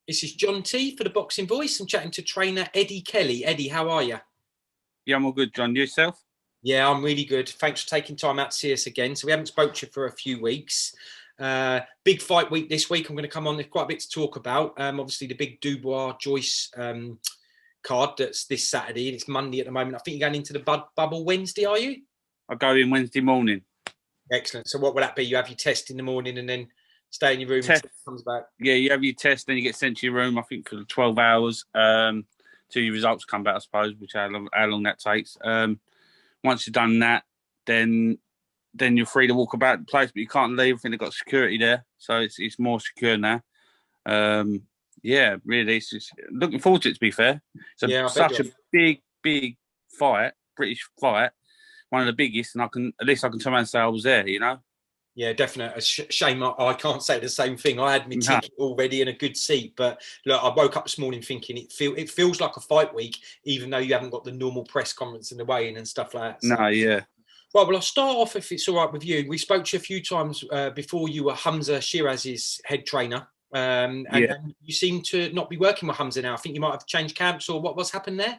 This is John T for the Boxing Voice. I'm chatting to trainer Eddie Kelly. Eddie, how are you? Yeah, I'm all good, John. Yourself? Yeah, I'm really good. Thanks for taking time out to see us again. So we haven't spoke to you for a few weeks. Big fight week this week. I'm going to come on. There's quite a bit to talk about. Obviously, the big Dubois Joyce card that's this Saturday. It's Monday at the moment. I think you're going into the bubble Wednesday, are you? I go in Wednesday morning. Excellent. So what will that be? You have your test in the morning and then stay in your room until it comes back? Yeah, you have your test, then you get sent to your room, I think, for 12 hours till your results come back, I suppose, which how long that takes. Once you've done that, then you're free to walk about the place, but you can't leave. I think they've got security there, so it's more secure now. Yeah, really, it's just looking forward to it, to be fair. It's such a big fight, British fight, one of the biggest, and at least I can turn around and say I was there, you know? Yeah, definitely. Shame I can't say the same thing. I had my ticket already in a good seat, but look, I woke up this morning thinking it feels like a fight week, even though you haven't got the normal press conference in the weigh-in and stuff like that. So. No, yeah. Right, well, I'll start off, if it's all right with you. We spoke to you a few times before you were Hamzah Sheeraz's head trainer, and you seem to not be working with Hamzah now. I think you might have changed camps, or what's happened there?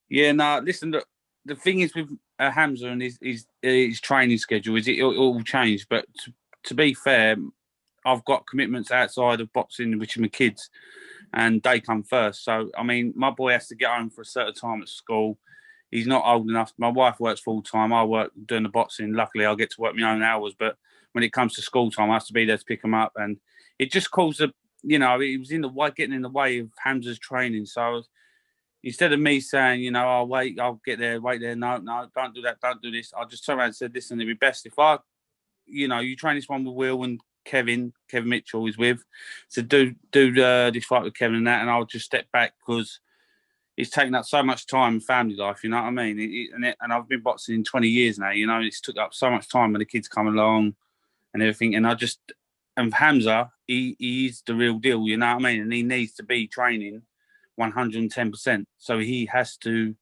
Yeah, no, listen, the thing is with Hamzah and his training schedule is it all changed. But to be fair, I've got commitments outside of boxing, which are my kids, and they come first. So, I mean, my boy has to get home for a certain time at school. He's not old enough. My wife works full time. I work doing the boxing. Luckily, I get to work my own hours. But when it comes to school time, I have to be there to pick him up. And it just caused it was in the way, getting in the way of Hamzah's training. So instead of me saying, I'll wait, I'll get there, wait there. No, don't do that, don't do this. I just turned around and said, listen, it'd be best if you train this one with Will and Kevin Mitchell is with. So do this fight with Kevin and that, and I'll just step back because it's taken up so much time in family life, you know what I mean? And I've been boxing in 20 years now, it's took up so much time when the kids come along and everything. And Hamzah, he's the real deal, you know what I mean? And he needs to be training 110%. So he has to,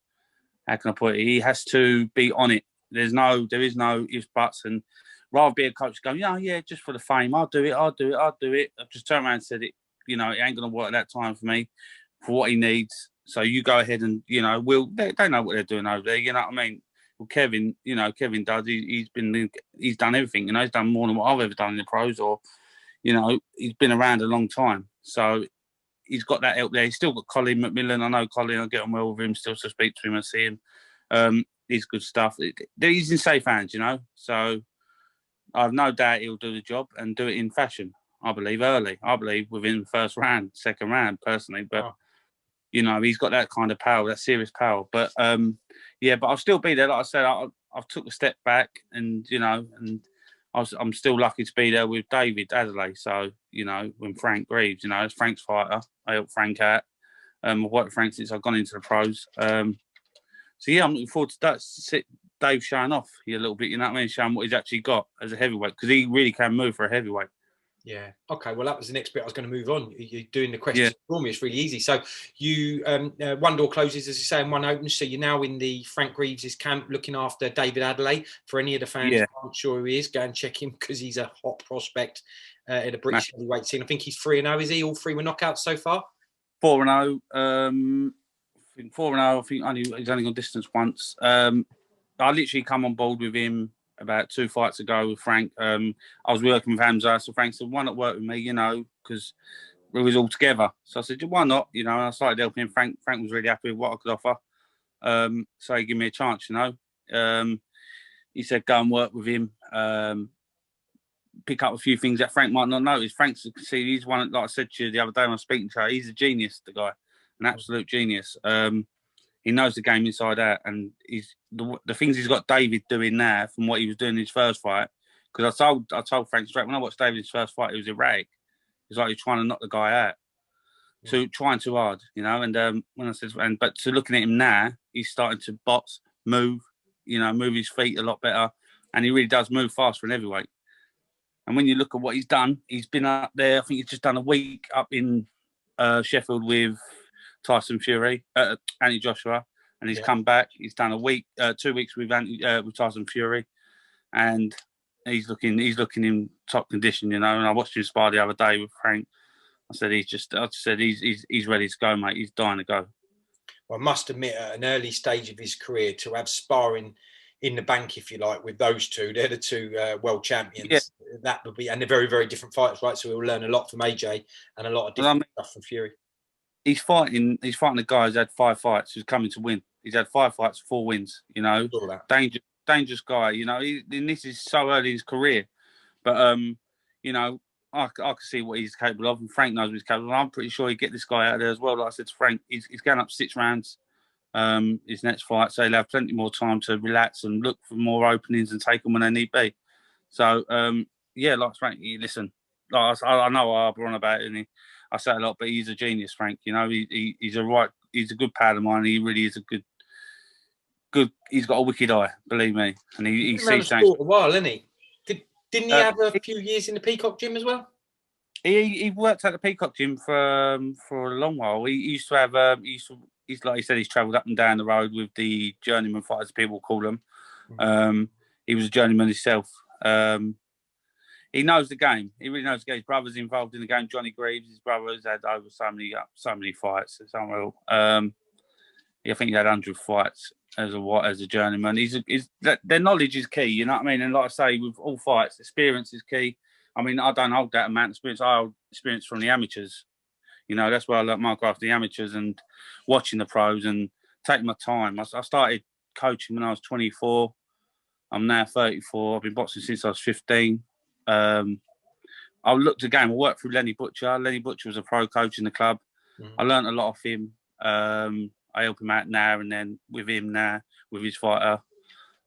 how can I put it? He has to be on it. There is no ifs, buts. And rather be a coach going, yeah, just for the fame, I'll do it. I've just turned around and said it, it ain't going to work at that time for me, for what he needs. So you go ahead and, they know what they're doing over there, you know what I mean? Well, Kevin does, he's done everything, he's done more than what I've ever done in the pros, or, he's been around a long time. So he's got that help there. He's still got Colin McMillan. I know Colin, I get on well with him, still to speak to him and see him. He's good stuff. He's in safe hands, So I have no doubt he'll do the job and do it in fashion. I believe early. I believe within the first round, second round, personally. But he's got that kind of power, that serious power. But but I'll still be there. Like I said, I've took a step back, and I'm still lucky to be there with David Adeleye. So when Frank Greaves, it's Frank's fighter. I helped Frank out. I've worked with Frank since I've gone into the pros. I'm looking forward to that. Dave showing off a little bit, you know what I mean? Showing what he's actually got as a heavyweight, because he really can move for a heavyweight. Yeah. Okay. Well, that was the next bit I was going to move on. You're doing the questions for me. It's really easy. So you, one door closes, as you say, and one opens. So you're now in the Frank Greaves' camp looking after David Adeleye. For any of the fans who aren't sure who he is, go and check him, because he's a hot prospect in the British heavyweight scene. I think he's 3-0. Is he? All 3 were knockouts so far? 4-0. I think 4-0. I think he's only gone distance once. I literally come on board with him about 2 fights ago with Frank. I was working with Hamzah, so Frank said, why not work with me, because we was all together. So I said, why not? And I started helping him. Frank was really happy with what I could offer. So he gave me a chance, He said, go and work with him, pick up a few things that Frank might not notice. He's one, like I said to you the other day when I was speaking to her, he's a genius, the guy, an absolute genius. He knows the game inside out, and he's the things he's got David doing now from what he was doing in his first fight. Because I told Frank straight when I watched David's first fight, he was erratic. It was like he was trying to knock the guy out, trying too hard, And when I said, but to looking at him now, he's starting to box, move his feet a lot better, and he really does move fast for an heavyweight. And when you look at what he's done, he's been up there. I think he's just done a week up in Sheffield with Tyson Anthony Joshua, and he's come back. He's done a week, 2 weeks with Tyson Fury, and he's looking in top condition, And I watched him spar the other day with Frank. I said he's ready to go, mate. He's dying to go. Well, I must admit, at an early stage of his career, to have sparring in the bank, if you like, with those two, they're the two world champions. Yeah. That would be, and they're very, very different fighters, right? So we'll learn a lot from AJ and a lot of different stuff from Fury. He's fighting a guy who's had 5 fights, who's coming to win. He's had 5 fights, 4 wins. You know, dangerous guy. You know, and this is so early in his career, but you know, I can see what he's capable of, and Frank knows what he's capable of. I'm pretty sure he'd get this guy out of there as well. Like I said to Frank, he's going up 6 rounds. His next fight, so he'll have plenty more time to relax and look for more openings and take them when they need be. So yeah, like Frank, listen, like I know I harbour on about it, and I say a lot, but he's a genius, Frank. You know, he's a good pal of mine. He really is a good. He's got a wicked eye, believe me, and he sees things. A while, isn't he? Didn't he have a few years in the Peacock Gym as well? He worked at the Peacock Gym for a long while. He used to have he's like he said, he's travelled up and down the road with the journeyman fighters, people call them. He was a journeyman himself. He knows the game. He really knows the game. His brother's involved in the game. Johnny Greaves, his brother's had over so many fights. It's unreal. I think he had 100 fights as a journeyman. Their knowledge is key. You know what I mean? And like I say, with all fights, experience is key. I mean, I don't hold that amount of experience. I hold experience from the amateurs. You know, that's where I learnt my craft, the amateurs, and watching the pros and taking my time. I started coaching when I was 24. I'm now 34. I've been boxing since I was 15. I looked at the game. I worked through Lenny Butcher. Lenny Butcher was a pro coach in the club. I learnt a lot off him. I help him out now and then with him now, with his fighter.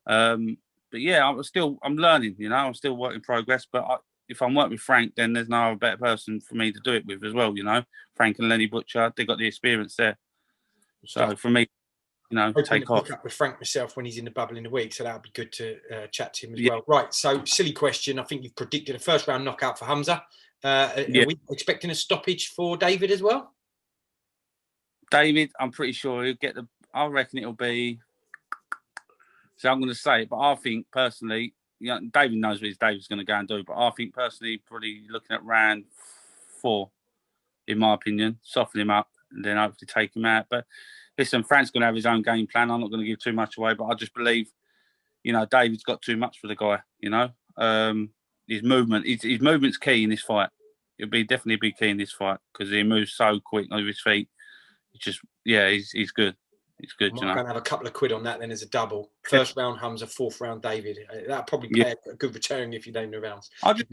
But yeah, I'm learning, you know, I'm still work in progress. But if I'm working with Frank, then there's no better person for me to do it with as well, you know. Frank and Lenny Butcher, they got the experience there. So for me, you know, take off. Up with Frank myself when he's in the bubble in the week, so that would be good to chat to him as well. Right, so silly question. I think you've predicted a first round knockout for Hamzah. Are we expecting a stoppage for David as well? David, I'm pretty sure he'll get I reckon it'll be. So I'm going to say it, but I think personally, you know, David knows what David's going to go and do. But I think personally, probably looking at round 4, in my opinion, soften him up and then hopefully take him out. But listen, Frank's going to have his own game plan. I'm not going to give too much away, but I just believe, you know, David's got too much for the guy. You know, his movement's key in this fight. It'll definitely be key in this fight because he moves so quick with his feet. Just he's good. He's good. I'm going to have a couple of quid on that then as a double. First round Hamzah, 4th round David. That'll probably pay a good return if you don't know rounds. I think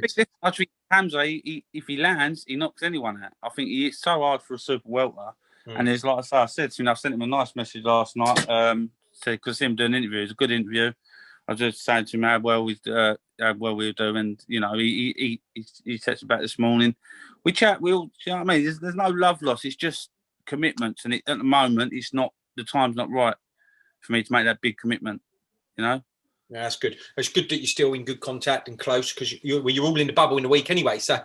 Hamzah, if he lands, he knocks anyone out. I think it's so hard for a super welter. And there's like I said to him, I sent him a nice message last night. Because him doing an interview, it was a good interview. I was just saying to him how well we were doing, and you know, he texted back this morning. We chat. You know what I mean? There's no love loss. It's just commitments, and at the moment, the time's not right for me to make that big commitment. You know. Yeah, that's good. It's good that you're still in good contact and close because you're all in the bubble in the week anyway. So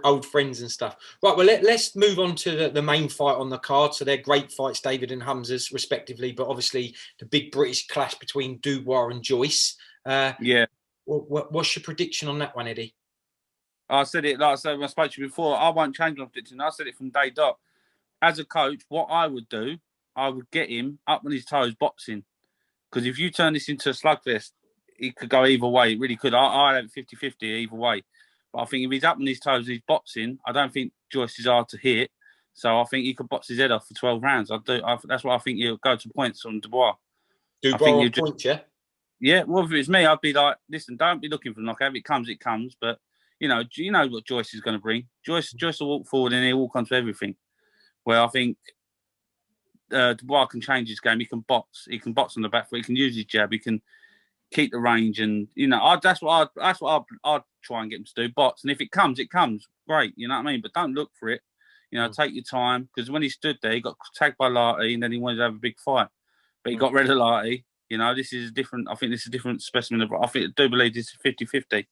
old friends and stuff. Right. Well, let's move on to the main fight on the card. So they're great fights, David and Hamzah's respectively, but obviously the big British clash between Dubois and Joyce. What's your prediction on that one, Eddie? I said it, like I said, when I spoke to you before, I won't change my prediction. I said it from day dot. As a coach, what I would do, I would get him up on his toes boxing. Because if you turn this into a slugfest, it could go either way. It really could. I have 50-50 either way. But I think if he's up on his toes, he's boxing. I don't think Joyce is hard to hit. So I think he could box his head off for 12 rounds. That's what I think he'll go to points on Dubois. Dubois on points, yeah? Yeah, well, if it's me, I'd be like, listen, don't be looking for a knockout. If it comes, it comes. But, you know what Joyce is going to bring. Joyce will walk forward and he'll walk onto everything. Well, I think Dubois can change his game. He can box. He can box on the back foot. He can use his jab. He can keep the range, and you know, that's what I'd try and get him to do. Box, and if it comes, it comes. Great, you know what I mean. But don't look for it. You know, take your time because when he stood there, he got tagged by Larty, and then he wanted to have a big fight, but he got rid of Larty. You know, this is different. I think this is a different specimen. I do believe this is 50-50.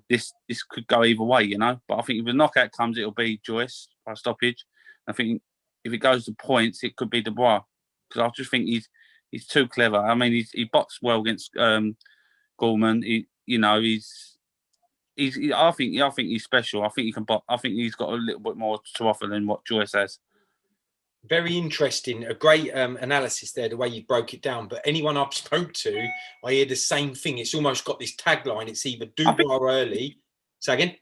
This could go either way, you know. But I think if a knockout comes, it'll be Joyce by stoppage. I think if it goes to points, it could be Dubois because I just think he's too clever. I mean, he boxed well against Gorman. He's I think he's special. I think he can box. I think he's got a little bit more to offer than what Joyce has. Very interesting. A great analysis there, the way you broke it down. But anyone I've spoke to, I hear the same thing. It's almost got this tagline. It's either Dubois early. Say again?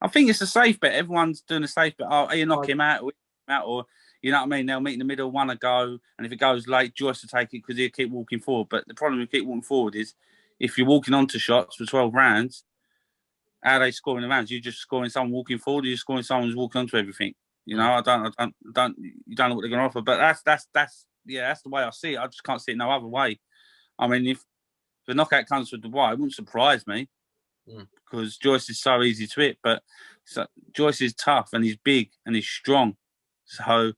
I think it's a safe bet. Everyone's doing a safe bet. Oh, you knock him out, or you know what I mean? They'll meet in the middle, one to go. And if it goes late, Joyce will take it because he'll keep walking forward. But the problem with keep walking forward is if you're walking onto shots for 12 rounds, how are they scoring the rounds? You're just scoring someone walking forward, or you're scoring someone who's walking onto everything. You know, you don't know what they're going to offer. But that's the way I see it. I just can't see it no other way. I mean, if the knockout comes with Dubois, it wouldn't surprise me because Joyce is so easy to hit. But Joyce is tough and he's big and he's strong. So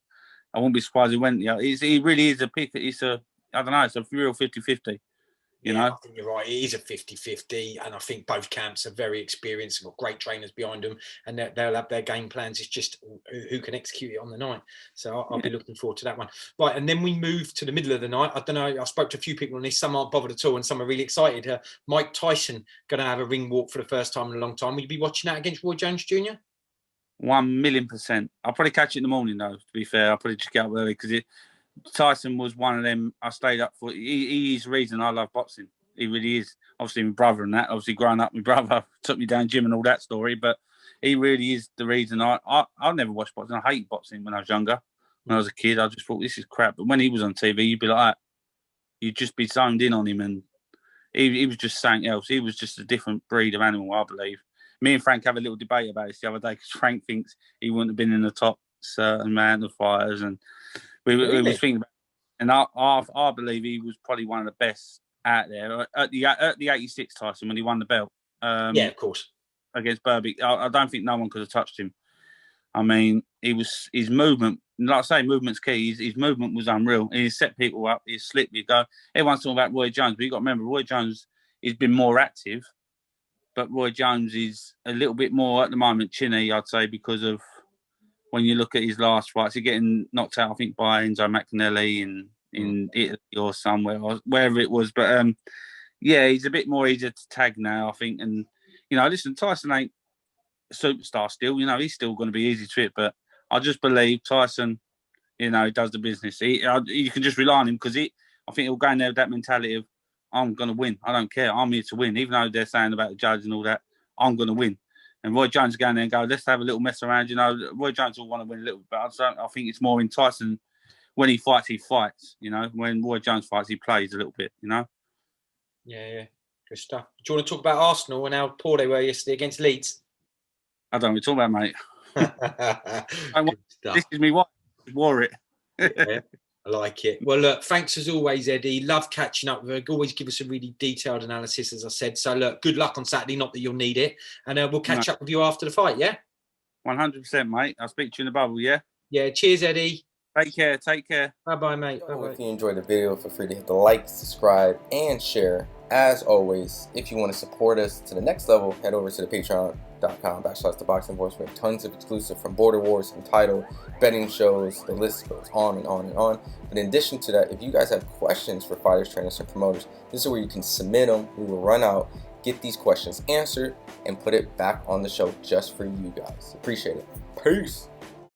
I wouldn't be surprised he went. He really is a pick. It's a real 50-50. You know? I think you're right. It is a 50-50, and I think both camps are very experienced and got great trainers behind them, and they'll have their game plans. It's just who can execute it on the night. So I'll be looking forward to that one. Right, and then we move to the middle of the night. I don't know. I spoke to a few people on this. Some aren't bothered at all, and some are really excited. Mike Tyson going to have a ring walk for the first time in a long time. Will you be watching that against Roy Jones Jr.? 1,000,000%. I'll probably catch it in the morning, though. To be fair, I'll probably just get up early because Tyson was one of them I stayed up for. He is the reason I love boxing. He really is. Obviously, my brother and that. Obviously, growing up, my brother took me down gym and all that story. But he really is the reason I never watched boxing. I hated boxing when I was younger. When I was a kid, I just thought this is crap. But when he was on TV, you'd be like, you'd just be zoned in on him, and he was just something else. He was just a different breed of animal, I believe. Me and Frank have a little debate about this the other day because Frank thinks he wouldn't have been in the top certain amount of fighters, and we was thinking about it. And I believe he was probably one of the best out there at the 86 Tyson when he won the belt. Yeah, of course. Against Burbick. I don't think no one could have touched him. I mean, his movement, like I say, movement's key. His movement was unreal. He set people up. He slip. You go. Everyone's talking about Roy Jones, but you got to remember, Roy Jones has been more active, but Roy Jones is a little bit more at the moment chinny, I'd say, because of when you look at his last fights, he's getting knocked out, I think, by Enzo McAnally in Italy or somewhere, or wherever it was. But he's a bit more easier to tag now, I think. And listen, Tyson ain't a superstar still. He's still going to be easy to hit. But I just believe Tyson, he does the business. You can just rely on him because I think he'll go in there with that mentality of I'm going to win. I don't care. I'm here to win, even though they're saying about the judge and all that. I'm going to win. And Roy Jones going there and go, let's have a little mess around. Roy Jones will want to win a little bit. I think it's more in Tyson. When he fights, he fights. When Roy Jones fights, he plays a little bit. Yeah, good stuff. Do you want to talk about Arsenal and how poor they were yesterday against Leeds? I don't want to talk about, mate. This is me. What wore it? Yeah, I like it. Well, look, thanks as always, Eddie. Love catching up with her. Always give us a really detailed analysis, as I said. So, look, good luck on Saturday. Not that you'll need it, and we'll catch up with you after the fight. Yeah. 100%, mate. I'll speak to you in the bubble. Yeah. Yeah. Cheers, Eddie. Take care. Bye-bye, mate. Bye-bye. If you enjoyed the video, feel free to hit the like, subscribe, and share. As always, if you want to support us to the next level, head over to the patreon.com/ThaBoxingVoice. We have tons of exclusive from Border Wars, Entitled, betting shows, the list goes on and on and on. But in addition to that, if you guys have questions for fighters, trainers, and promoters, this is where you can submit them. We will run out, get these questions answered, and put it back on the show just for you guys. Appreciate it. Peace.